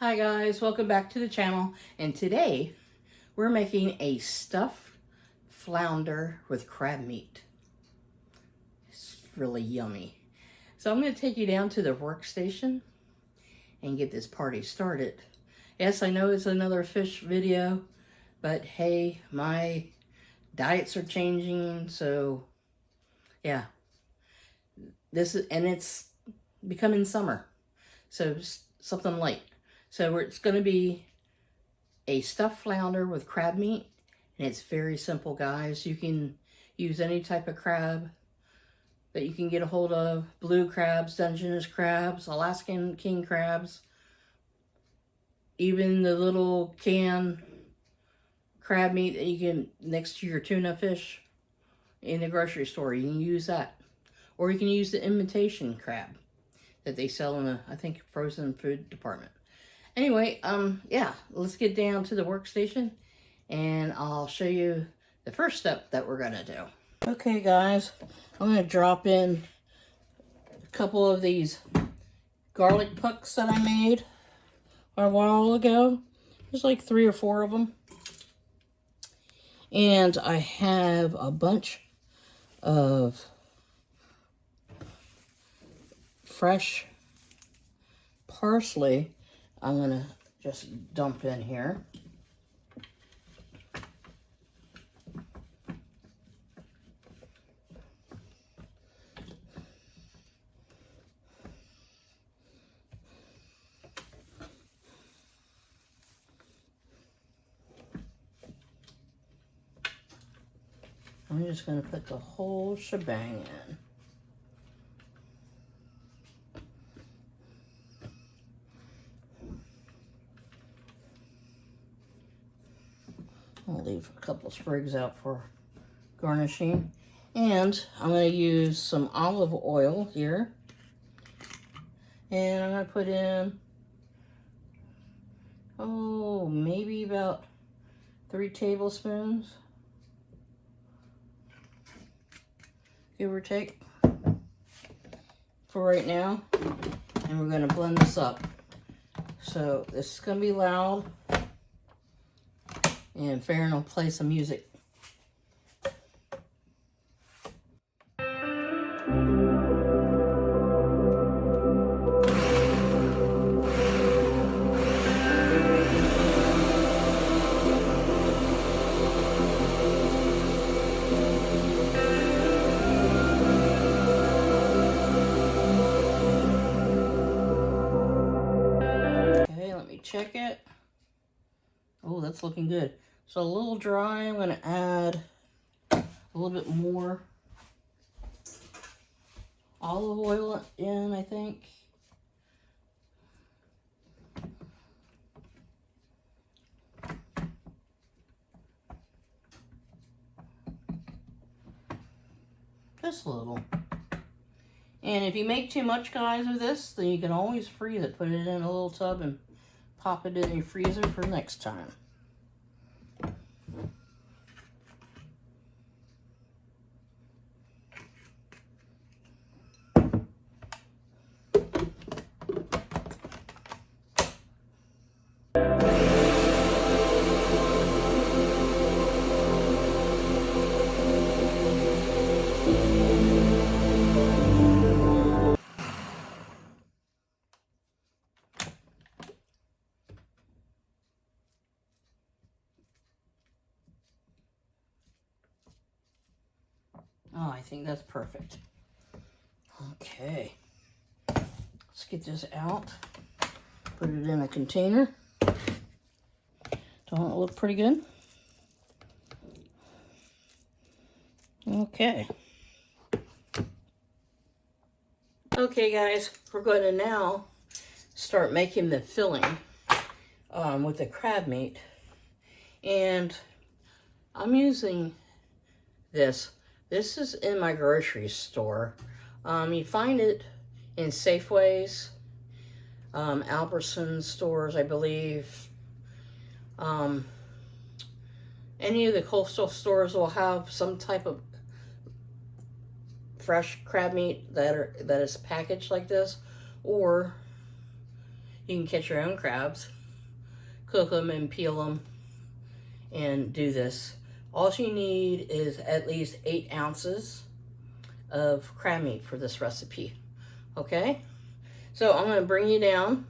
Hi guys, welcome back to the channel, and today we're making a stuffed flounder with crab meat. It's really yummy. So I'm going to take you down to the workstation and get this party started. Yes, I know it's another fish video, but hey, my diets are changing, so yeah. It's becoming summer, so something light. So it's going to be a stuffed flounder with crab meat, and it's very simple, guys. You can use any type of crab that you can get a hold of. Blue crabs, Dungeness crabs, Alaskan king crabs, even the little canned crab meat that you can next to your tuna fish in the grocery store. You can use that. Or you can use the imitation crab that they sell in the, I think, frozen food department. Anyway, yeah, let's get down to the workstation and I'll show you the first step that we're gonna do. Okay guys, I'm gonna drop in a couple of these garlic pucks that I made a while ago. There's like 3 or 4 of them. And I have a bunch of fresh parsley I'm gonna just dump in here. I'm just gonna put the whole shebang in. I'll leave a couple of sprigs out for garnishing. And I'm going to use some olive oil here. And I'm going to put in, maybe about 3 tablespoons, give or take, for right now. And we're going to blend this up. So this is going to be loud. And Farron will play some music. Okay, let me check it. Oh, that's looking good. So a little dry, I'm gonna add a little bit more olive oil in, I think. Just a little. And if you make too much, guys, of this, then you can always freeze it. Put it in a little tub and pop it in your freezer for next time. Oh, I think that's perfect. Okay. Let's get this out. Put it in a container. Don't it look pretty good? Okay. Okay, guys, we're going to now start making the filling with the crab meat. And I'm using this. This is in my grocery store. You find it in Safeways, Albertsons stores, I believe. Any of the coastal stores will have some type of fresh crab meat that is packaged like this, or You can catch your own crabs, cook them and peel them, and do this. All you need is at least 8 ounces of crab meat for this recipe. Okay? So I'm going to bring you down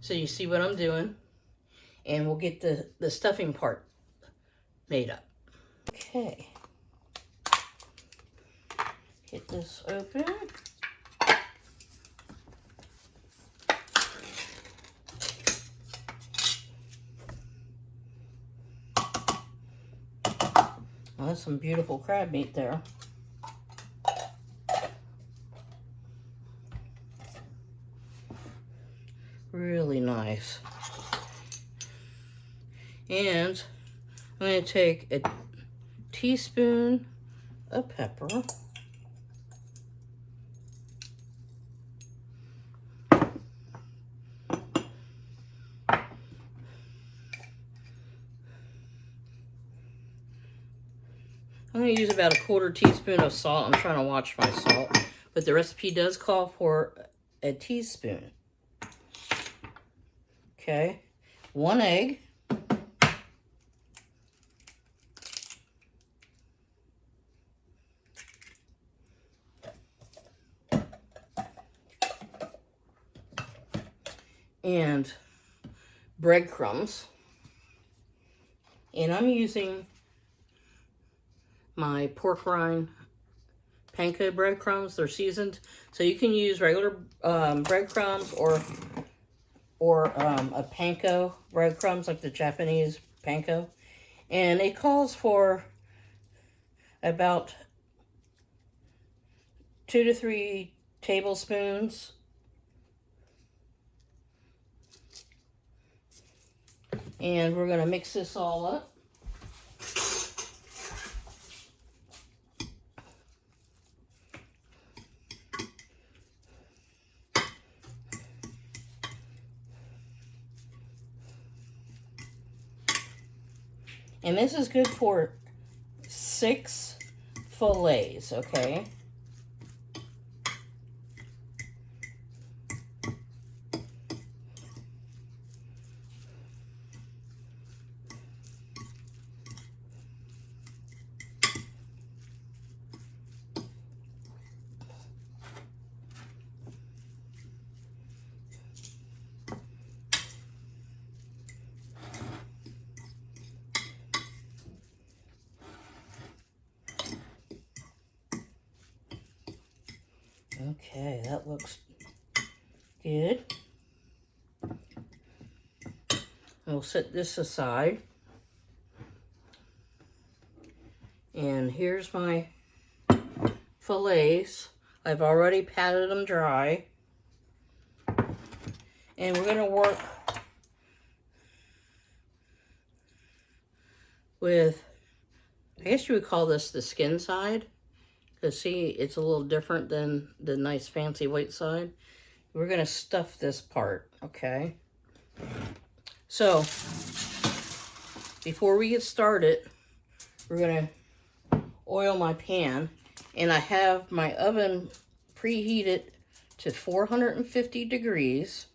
so you see what I'm doing, and we'll get the stuffing part made up. Okay. Get this open. Well, that's some beautiful crab meat there. Really nice. And I'm going to take a teaspoon of pepper. I'm going to use about a 1/4 teaspoon of salt. I'm trying to watch my salt, but the recipe does call for a teaspoon. Okay, 1 egg. And breadcrumbs. And I'm using my pork rind panko breadcrumbs. They're seasoned, so you can use regular breadcrumbs or a panko breadcrumbs, like the Japanese panko. And it calls for about 2 to 3 tablespoons. And we're going to mix this all up. And this is good for 6 fillets, okay? Okay, that looks good. We'll set this aside. And here's my fillets. I've already patted them dry. And we're going to work with, I guess you would call this the skin side. Because see, it's a little different than the nice fancy white side. We're going to stuff this part, okay? So, before we get started, we're going to oil my pan. And I have my oven preheated to 450 degrees,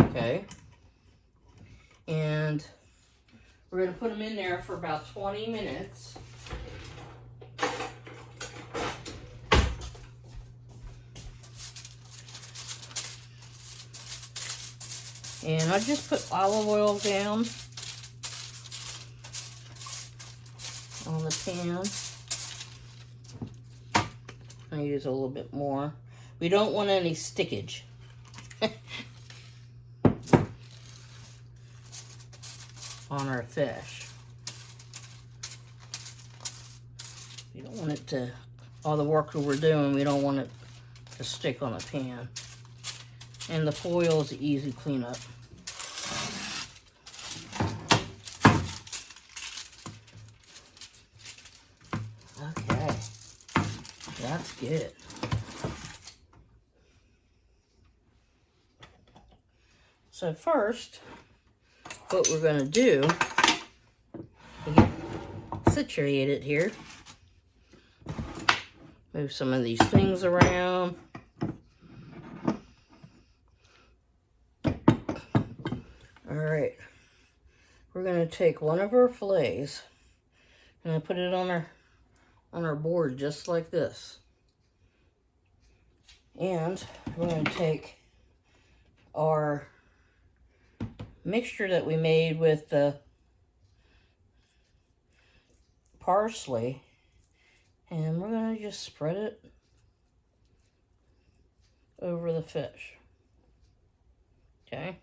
okay? And we're going to put them in there for about 20 minutes. And I just put olive oil down on the pan. I use a little bit more. We don't want any stickage. On our fish. We don't want it to, all the work that we're doing, we don't want it to stick on the pan. And the foil is easy cleanup. Okay, that's good. So first, what we're going to do, we get situated here. Move some of these things around. All right. We're going to take one of our fillets and put it on our board just like this. And we're going to take our mixture that we made with the parsley, and we're going to just spread it over the fish. Okay?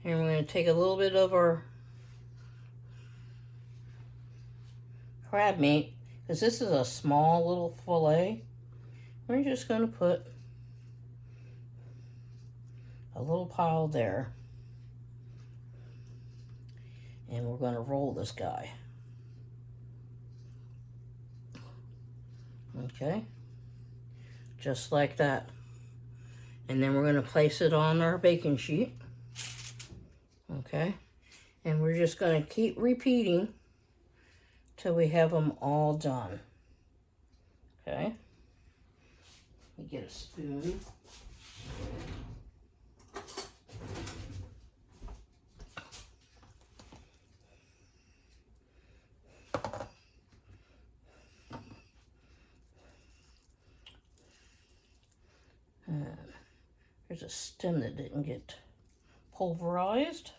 And we're going to take a little bit of our crab meat, because this is a small little fillet. We're just going to put a little pile there. And we're going to roll this guy. Okay? Just like that. And then we're going to place it on our baking sheet. Okay? And we're just going to keep repeating till we have them all done. Okay? Let me get a spoon. And there's a stem that didn't get pulverized.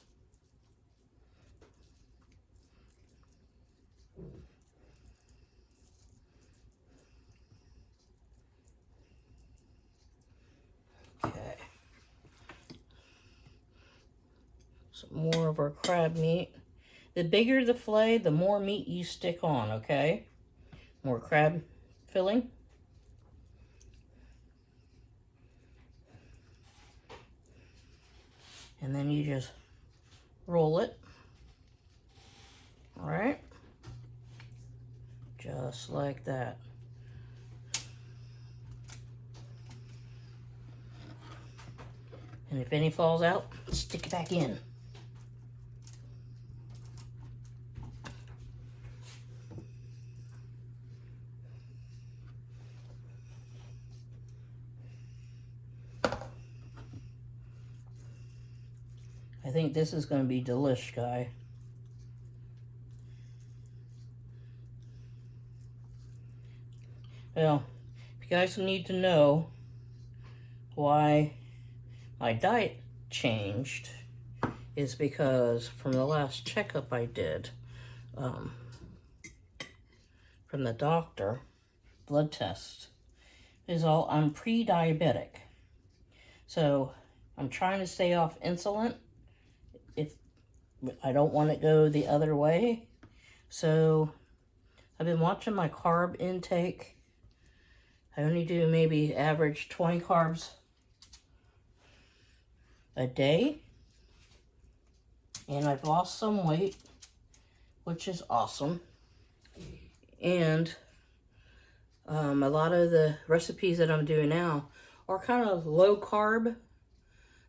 Okay. Some more of our crab meat. The bigger the fillet, the more meat you stick on, okay? More crab filling. And then you just roll it. All right? Just like that. And if any falls out, stick it back in. I think this is going to be delish, guy. Well, if you guys need to know why my diet changed, is because from the last checkup I did from the doctor, blood test, is all, I'm pre-diabetic. So I'm trying to stay off insulin if I don't want to go the other way. So I've been watching my carb intake. I only do maybe average 20 carbs a day. And I've lost some weight, which is awesome. And a lot of the recipes that I'm doing now are kind of low carb,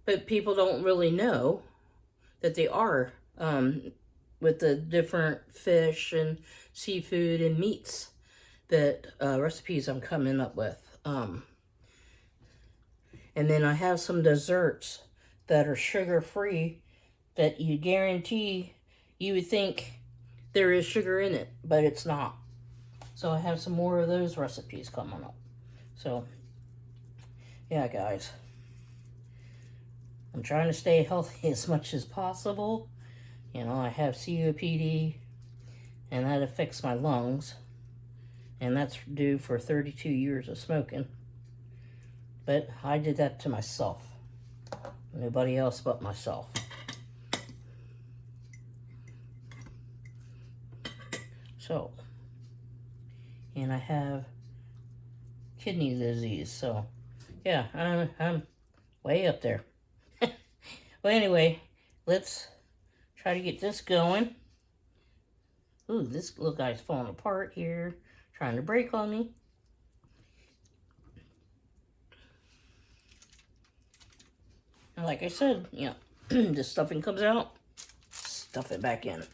but people don't really know that they are with the different fish and seafood and meats that recipes I'm coming up with. And then I have some desserts that are sugar-free that you guarantee you would think there is sugar in it, but it's not. So I have some more of those recipes coming up. So, yeah, guys. I'm trying to stay healthy as much as possible. You know, I have COPD, and that affects my lungs. And that's due for 32 years of smoking. But I did that to myself. Nobody else but myself. So, and I have kidney disease, so yeah, I'm way up there. Well, anyway, let's try to get this going. Ooh, this little guy's falling apart here, trying to break on me. And like I said, you know, the stuffing comes out, stuff it back in.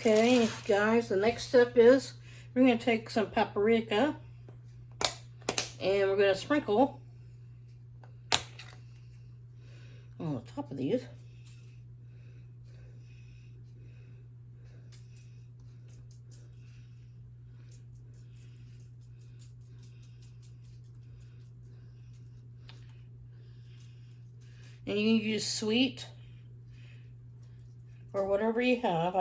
Okay, guys, the next step is we're going to take some paprika and we're going to sprinkle on the top of these. And you can use sweet or whatever you have.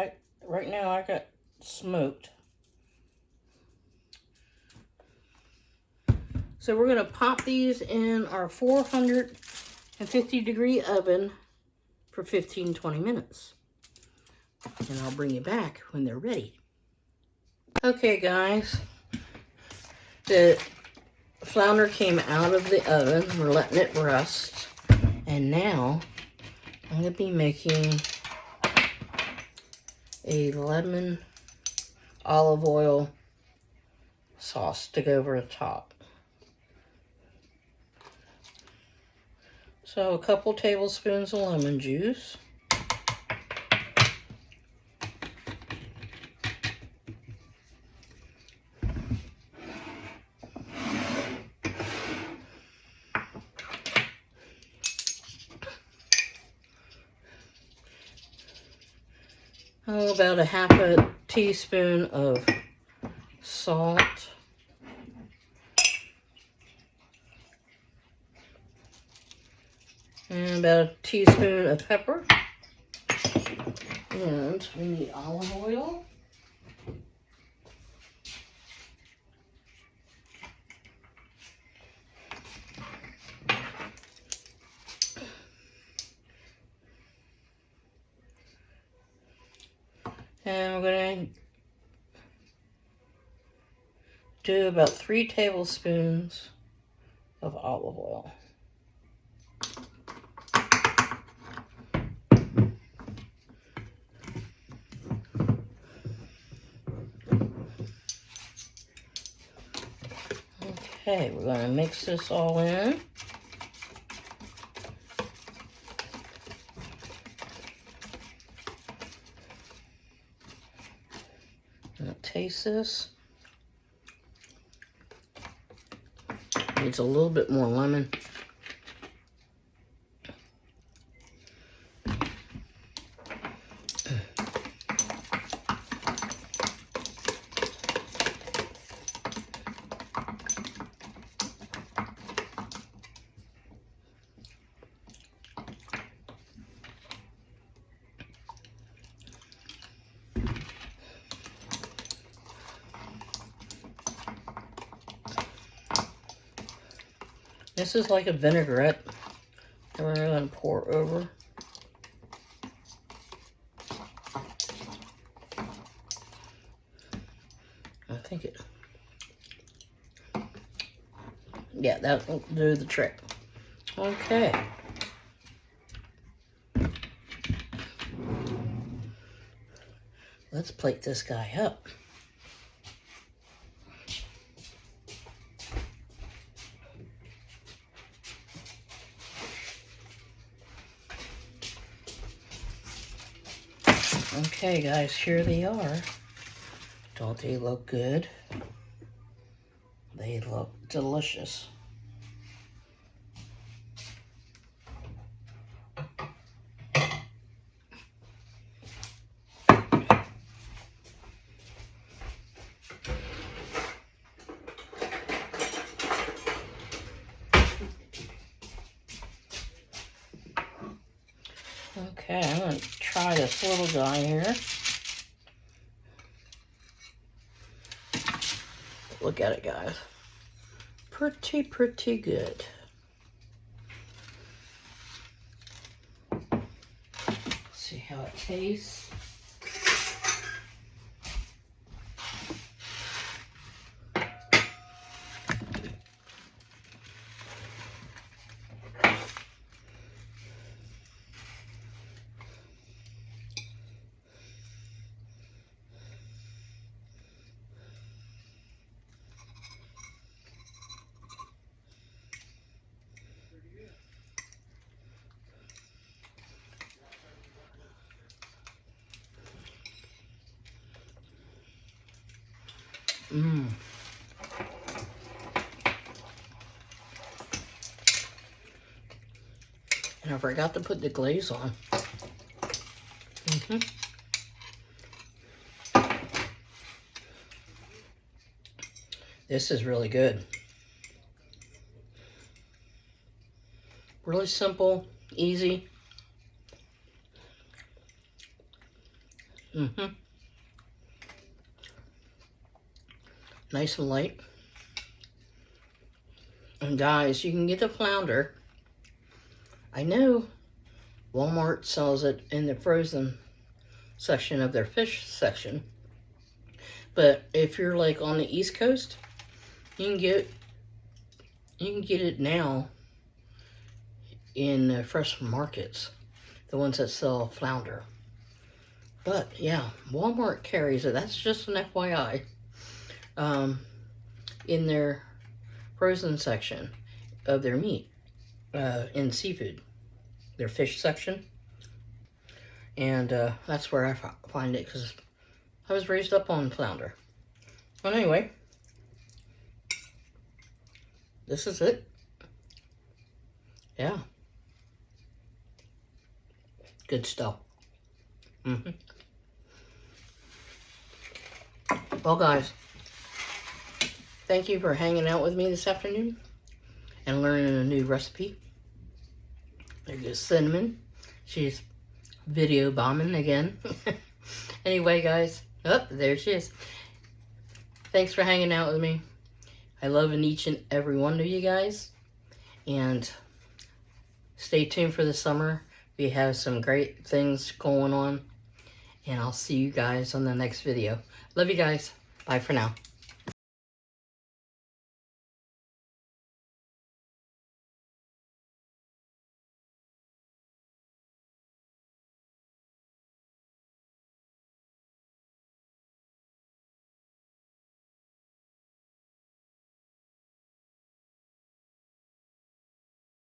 Right now I got smoked. So we're gonna pop these in our 450-degree oven for 15-20 minutes. And I'll bring you back when they're ready. Okay guys, the flounder came out of the oven. We're letting it rest. And now I'm gonna be making a lemon olive oil sauce to go over the top. So a couple tablespoons of lemon juice. About a half a teaspoon of salt. And about a teaspoon of pepper. And we need olive oil. And we're going to do about 3 tablespoons of olive oil. Okay, we're going to mix this all in. Taste this. Needs a little bit more lemon. This is like a vinaigrette that we're going to pour over. I think it, yeah, that will do the trick. Okay. Let's plate this guy up. Okay guys, here they are. Don't they look good? They look delicious. Okay, I'm going to try this little guy here. Look at it, guys. Pretty good. See how it tastes. Mmm. And I forgot to put the glaze on. This is really good. Really simple, easy. Nice and light. And guys, you can get the flounder. I know Walmart sells it in the frozen section of their fish section. But if you're like on the East Coast, you can get it now in fresh markets, the ones that sell flounder. But yeah, Walmart carries it. That's just an FYI. In their frozen section of their meat, in seafood, their fish section. And that's where I find it, because I was raised up on flounder. But anyway, this is it. Yeah. Good stuff. Well, guys, thank you for hanging out with me this afternoon and learning a new recipe. There goes Cinnamon. She's video bombing again. Anyway, guys, there she is. Thanks for hanging out with me. I love each and every one of you guys. And stay tuned for the summer. We have some great things going on. And I'll see you guys on the next video. Love you guys. Bye for now.